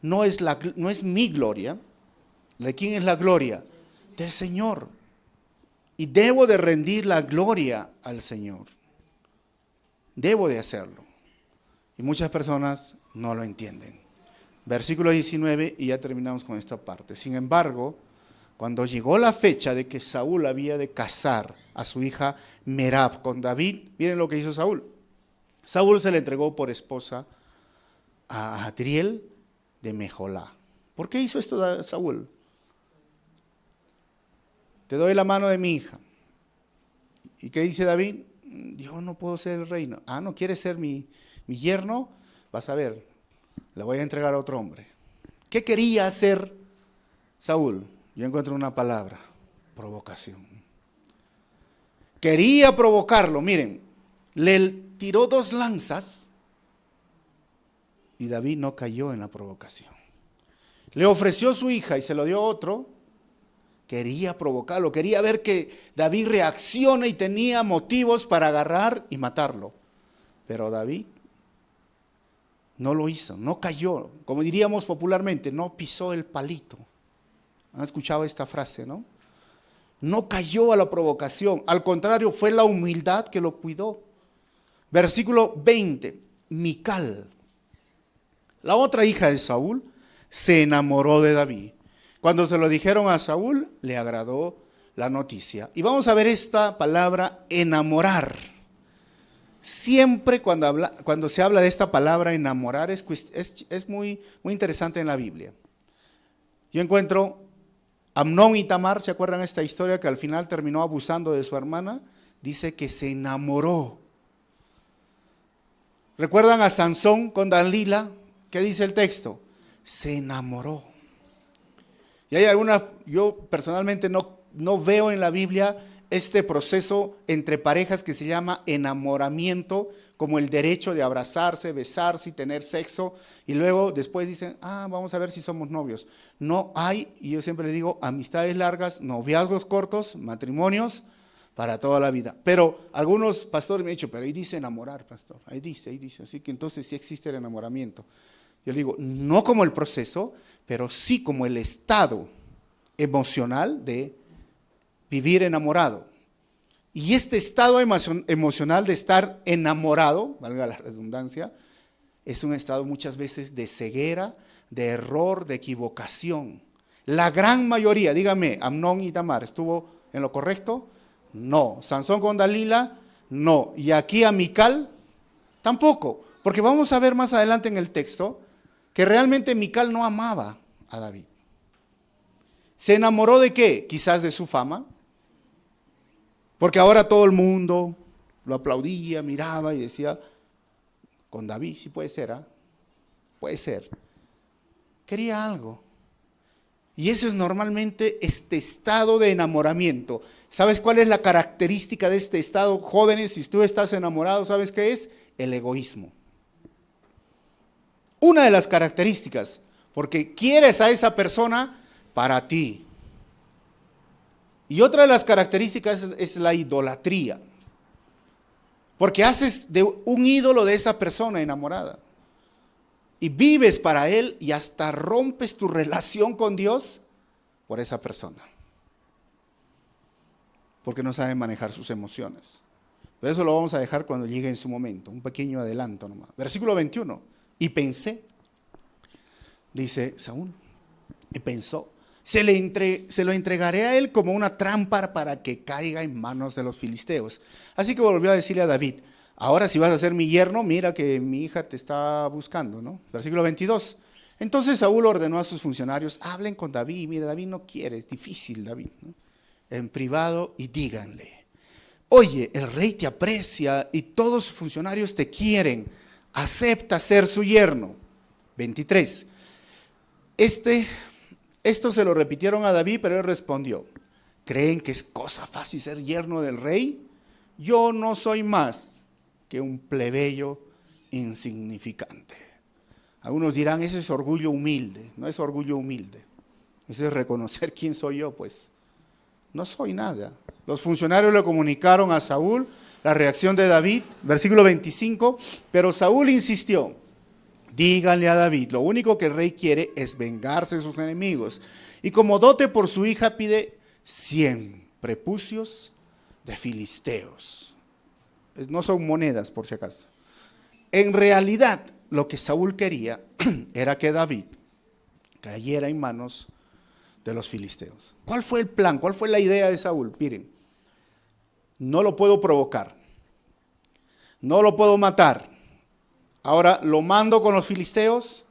No es mi gloria. ¿De quién es la gloria? Del Señor. Y debo de rendir la gloria al Señor. Debo de hacerlo. Y muchas personas no lo entienden. Versículo 19 y ya terminamos con esta parte. Sin embargo, cuando llegó la fecha de que Saúl había de casar a su hija Merab con David, miren lo que hizo Saúl. Saúl se le entregó por esposa a Adriel de Mejolá. ¿Por qué hizo esto Saúl? Te doy la mano de mi hija. ¿Y qué dice David? Yo no puedo ser el reino. ¿No quieres ser mi yerno? Vas a ver, le voy a entregar a otro hombre. ¿Qué quería hacer Saúl? Yo encuentro una palabra, provocación. Quería provocarlo, miren, le tiró 2 lanzas y David no cayó en la provocación. Le ofreció su hija y se lo dio a otro. Quería provocarlo, quería ver que David reacciona y tenía motivos para agarrar y matarlo. Pero David No lo hizo, no cayó, como diríamos popularmente, no pisó el palito. ¿Han escuchado esta frase, no? No cayó a la provocación, al contrario, fue la humildad que lo cuidó. Versículo 20, Mical, la otra hija de Saúl, se enamoró de David. Cuando se lo dijeron a Saúl, le agradó la noticia. Y vamos a ver esta palabra, enamorar. Siempre cuando se habla de esta palabra, enamorar, es muy interesante en la Biblia. Yo encuentro Amnón y Tamar, ¿se acuerdan esta historia que al final terminó abusando de su hermana? Dice que se enamoró. ¿Recuerdan a Sansón con Dalila? ¿Qué dice el texto? Se enamoró. Y hay algunas, yo personalmente no veo en la Biblia este proceso entre parejas que se llama enamoramiento, como el derecho de abrazarse, besarse y tener sexo, y luego después dicen, vamos a ver si somos novios. No hay, y yo siempre le digo, amistades largas, noviazgos cortos, matrimonios para toda la vida. Pero algunos pastores me han dicho, pero ahí dice enamorar, pastor, ahí dice, así que entonces sí existe el enamoramiento. Yo le digo, no como el proceso, pero sí como el estado emocional de vivir enamorado. Y este estado emocional de estar enamorado, valga la redundancia, es un estado muchas veces de ceguera, de error, de equivocación. La gran mayoría, dígame, Amnón y Tamar, ¿estuvo en lo correcto? No. Sansón con Dalila, no. Y aquí a Mical, tampoco. Porque vamos a ver más adelante en el texto que realmente Mical no amaba a David. ¿Se enamoró de qué? Quizás de su fama. Porque ahora todo el mundo lo aplaudía, miraba y decía, con David sí puede ser, puede ser. Quería algo. Y eso es normalmente este estado de enamoramiento. ¿Sabes cuál es la característica de este estado? Jóvenes, si tú estás enamorado, ¿sabes qué es? El egoísmo. Una de las características, porque quieres a esa persona para ti. Y otra de las características es la idolatría. Porque haces de un ídolo de esa persona enamorada. Y vives para él y hasta rompes tu relación con Dios por esa persona. Porque no sabe manejar sus emociones. Pero eso lo vamos a dejar cuando llegue en su momento. Un pequeño adelanto nomás. Versículo 21. Y pensé, dice Saúl, y pensó, se lo entregaré a él como una trampa para que caiga en manos de los filisteos. Así que volvió a decirle a David, ahora si vas a ser mi yerno, mira que mi hija te está buscando, ¿no? Versículo 22. Entonces Saúl ordenó a sus funcionarios, hablen con David, mira, David no quiere, es difícil David, ¿no? En privado y díganle, oye, el rey te aprecia y todos sus funcionarios te quieren, acepta ser su yerno. 23. Esto se lo repitieron a David, pero él respondió, ¿creen que es cosa fácil ser yerno del rey? Yo no soy más que un plebeyo insignificante. Algunos dirán, ese es orgullo humilde. No es orgullo humilde. Ese es reconocer quién soy yo, pues. No soy nada. Los funcionarios le comunicaron a Saúl la reacción de David, versículo 25, pero Saúl insistió. Díganle a David, lo único que el rey quiere es vengarse de sus enemigos. Y como dote por su hija pide 100 prepucios de filisteos. No son monedas, por si acaso. En realidad, lo que Saúl quería era que David cayera en manos de los filisteos. ¿Cuál fue el plan? ¿Cuál fue la idea de Saúl? Miren, no lo puedo provocar. No lo puedo matar. Ahora lo mando con los filisteos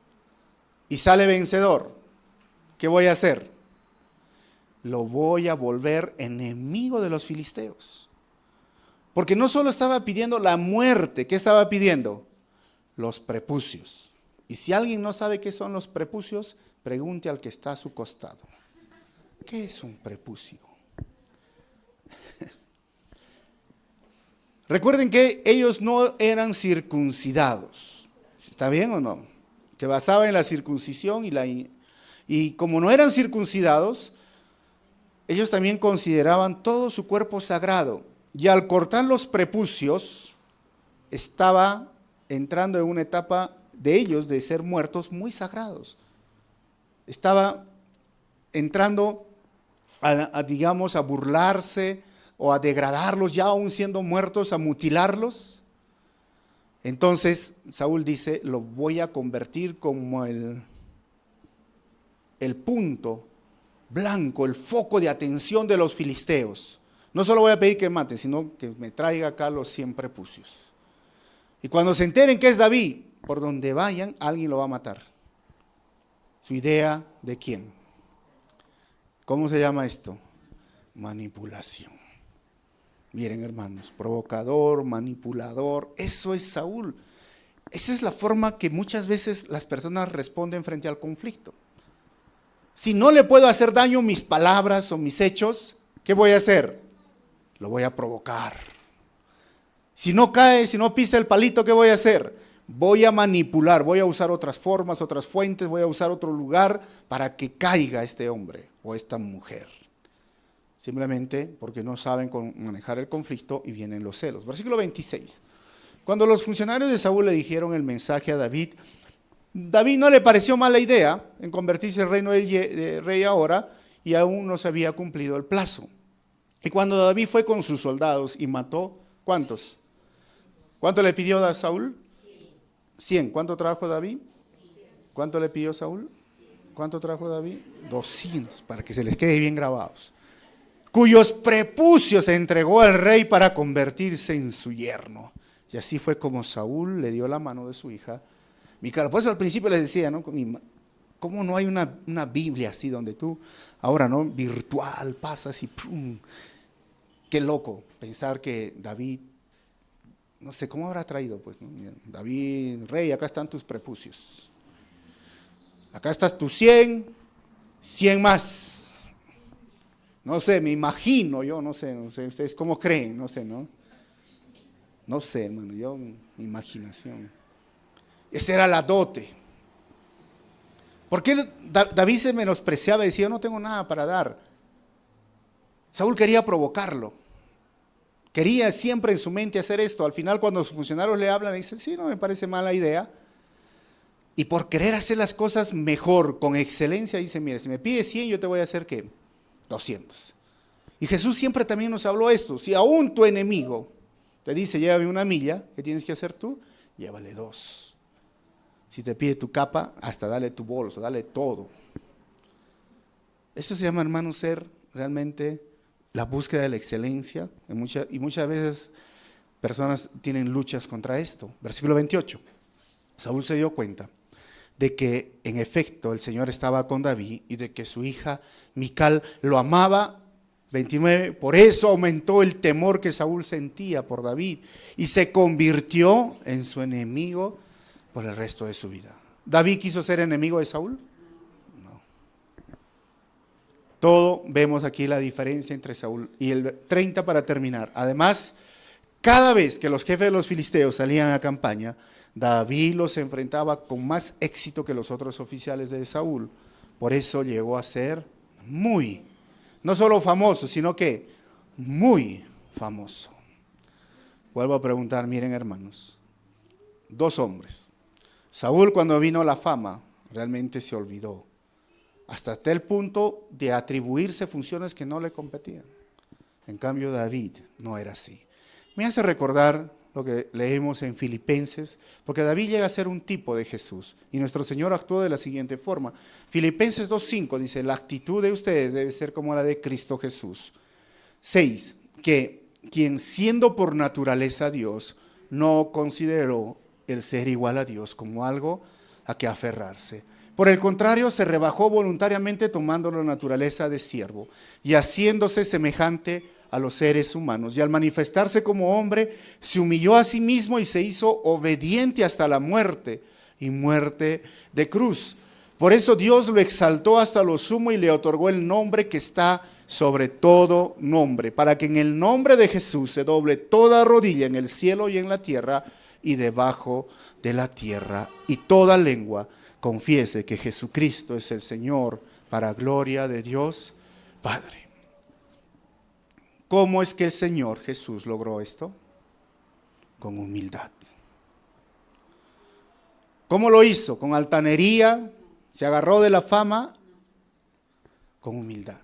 y sale vencedor. ¿Qué voy a hacer? Lo voy a volver enemigo de los filisteos. Porque no solo estaba pidiendo la muerte, ¿qué estaba pidiendo? Los prepucios. Y si alguien no sabe qué son los prepucios, pregunte al que está a su costado. ¿Qué es un prepucio? Recuerden que ellos no eran circuncidados. ¿Está bien o no? Se basaba en la circuncisión y como no eran circuncidados, ellos también consideraban todo su cuerpo sagrado. Y al cortar los prepucios, estaba entrando en una etapa de ellos de ser muertos muy sagrados. Estaba entrando digamos, a burlarse o a degradarlos ya aún siendo muertos, a mutilarlos. Entonces Saúl dice, lo voy a convertir como el punto blanco, el foco de atención de los filisteos. No solo voy a pedir que mate, sino que me traiga acá los 100 prepucios. Y cuando se enteren que es David, por donde vayan, alguien lo va a matar. ¿Su idea de quién? ¿Cómo se llama esto? Manipulación. Miren, hermanos, provocador, manipulador, eso es Saúl. Esa es la forma que muchas veces las personas responden frente al conflicto. Si no le puedo hacer daño mis palabras o mis hechos, ¿qué voy a hacer? Lo voy a provocar. Si no cae, si no pisa el palito, ¿qué voy a hacer? Voy a manipular, voy a usar otras formas, otras fuentes, voy a usar otro lugar para que caiga este hombre o esta mujer. Simplemente porque no saben manejar el conflicto y vienen los celos. Versículo 26. Cuando los funcionarios de Saúl le dijeron el mensaje a David, David no le pareció mala idea en convertirse en rey ahora y aún no se había cumplido el plazo. Y cuando David fue con sus soldados y mató, ¿cuántos? ¿Cuánto le pidió a Saúl? 100. ¿Cuánto trajo David? ¿Cuánto le pidió Saúl? ¿Cuánto trajo David? 200, para que se les quede bien grabados. Cuyos prepucios se entregó al rey para convertirse en su yerno. Y así fue como Saúl le dio la mano de su hija Mical. Por eso al principio les decía, ¿no? ¿Cómo no hay una Biblia así donde tú, ahora, ¿no? Virtual, pasas y ¡pum! Qué loco pensar que David, no sé, ¿cómo habrá traído? Pues, ¿no? David, rey, acá están tus prepucios. Acá estás tus 100 más. No sé, me imagino yo, no sé, ustedes cómo creen, no sé, ¿no? No sé, hermano, yo, mi imaginación. Esa era la dote. ¿Por qué David se menospreciaba y decía, yo no tengo nada para dar? Saúl quería provocarlo. Quería siempre en su mente hacer esto. Al final, cuando los funcionarios le hablan, dice, sí, no me parece mala idea. Y por querer hacer las cosas mejor, con excelencia, dice, mire, si me pides 100, yo te voy a hacer, ¿qué? 200. Y Jesús siempre también nos habló esto. Si aún tu enemigo te dice, llévame 1 milla, ¿qué tienes que hacer tú? Llévale 2. Si te pide tu capa, hasta dale tu bolso, dale todo. Eso se llama, hermano, ser realmente la búsqueda de la excelencia. Y muchas veces personas tienen luchas contra esto. Versículo 28. Saúl se dio cuenta de que en efecto el Señor estaba con David y de que su hija Mical lo amaba. 29, por eso aumentó el temor que Saúl sentía por David y se convirtió en su enemigo por el resto de su vida. ¿David quiso ser enemigo de Saúl? No. Todo vemos aquí la diferencia entre Saúl y el 30 para terminar. Además, cada vez que los jefes de los filisteos salían a campaña, David los enfrentaba con más éxito que los otros oficiales de Saúl. Por eso llegó a ser no solo famoso, sino que muy famoso. Vuelvo a preguntar, miren hermanos, 2 hombres. Saúl, cuando vino la fama, realmente se olvidó, hasta el punto de atribuirse funciones que no le competían. En cambio, David no era así. Me hace recordar lo que leemos en Filipenses, porque David llega a ser un tipo de Jesús, y nuestro Señor actuó de la siguiente forma. Filipenses 2:5 dice, la actitud de ustedes debe ser como la de Cristo Jesús. 6, que quien siendo por naturaleza Dios, no consideró el ser igual a Dios como algo a que aferrarse. Por el contrario, se rebajó voluntariamente tomando la naturaleza de siervo y haciéndose semejante a los seres humanos. Y al manifestarse como hombre, se humilló a sí mismo y se hizo obediente hasta la muerte y muerte de cruz. Por eso Dios lo exaltó hasta lo sumo y le otorgó el nombre que está sobre todo nombre, para que en el nombre de Jesús se doble toda rodilla en el cielo y en la tierra y debajo de la tierra, y toda lengua confiese que Jesucristo es el Señor, para gloria de Dios Padre. ¿Cómo es que el Señor Jesús logró esto? Con humildad. ¿Cómo lo hizo? Con altanería, se agarró de la fama, con humildad.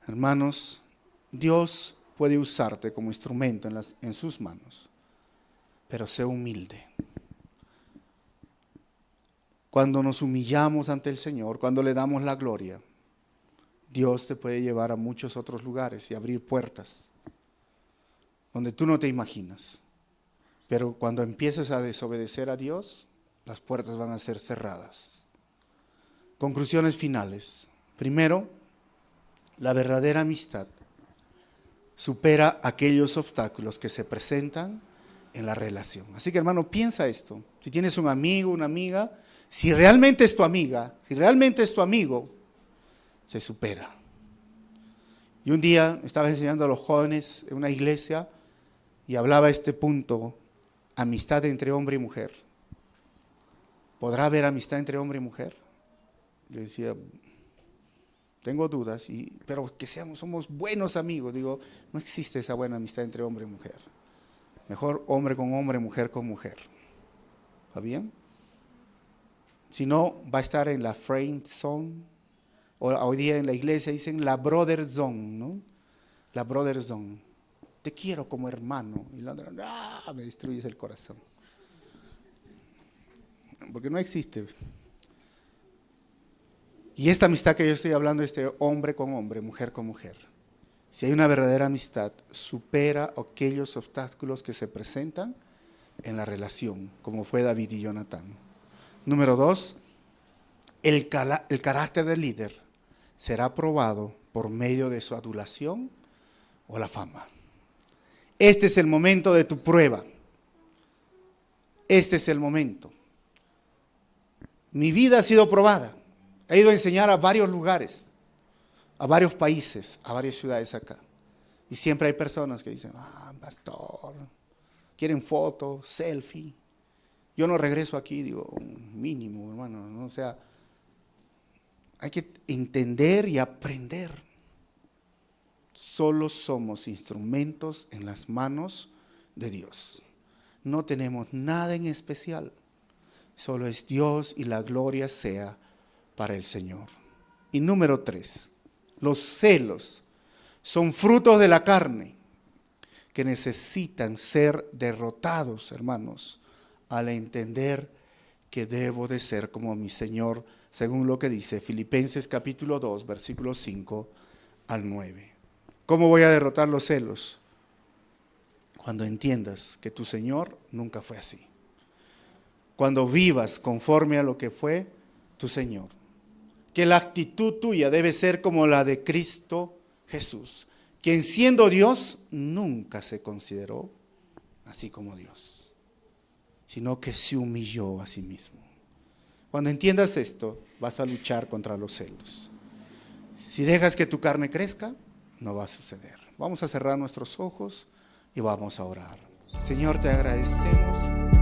Hermanos, Dios puede usarte como instrumento en sus manos, pero sé humilde. Cuando nos humillamos ante el Señor, cuando le damos la gloria, Dios te puede llevar a muchos otros lugares y abrir puertas donde tú no te imaginas. Pero cuando empieces a desobedecer a Dios, las puertas van a ser cerradas. Conclusiones finales. Primero, la verdadera amistad supera aquellos obstáculos que se presentan en la relación. Así que, hermano, piensa esto. Si tienes un amigo, una amiga, si realmente es tu amiga, si realmente es tu amigo, se supera. Y un día estaba enseñando a los jóvenes en una iglesia y hablaba este punto, amistad entre hombre y mujer. ¿Podrá haber amistad entre hombre y mujer? Yo decía, tengo dudas, pero que somos buenos amigos. Digo, no existe esa buena amistad entre hombre y mujer. Mejor hombre con hombre, mujer con mujer. ¿Está bien? Si no, va a estar en la friend zone. O hoy día en la iglesia dicen la brother zone, ¿no? La brother zone. Te quiero como hermano. Y la otra, me destruyes el corazón. Porque no existe. Y esta amistad que yo estoy hablando es de hombre con hombre, mujer con mujer. Si hay una verdadera amistad, supera aquellos obstáculos que se presentan en la relación, como fue David y Jonatán. Número 2, el carácter del líder será probado por medio de su adulación o la fama. Este es el momento de tu prueba. Este es el momento. Mi vida ha sido probada. He ido a enseñar a varios lugares, a varios países, a varias ciudades acá. Y siempre hay personas que dicen, pastor, quieren fotos, selfie. Yo no regreso aquí, digo, mínimo, hermano, ¿no? O sea, hay que entender y aprender. Solo somos instrumentos en las manos de Dios. No tenemos nada en especial. Solo es Dios y la gloria sea para el Señor. Y número 3, los celos son frutos de la carne que necesitan ser derrotados, hermanos, al entender que debo de ser como mi Señor, según lo que dice Filipenses capítulo 2, versículos 5 al 9. ¿Cómo voy a derrotar los celos? Cuando entiendas que tu Señor nunca fue así. Cuando vivas conforme a lo que fue tu Señor. Que la actitud tuya debe ser como la de Cristo Jesús, quien siendo Dios nunca se consideró así como Dios, sino que se humilló a sí mismo. Cuando entiendas esto, vas a luchar contra los celos. Si dejas que tu carne crezca, no va a suceder. Vamos a cerrar nuestros ojos y vamos a orar. Señor, te agradecemos.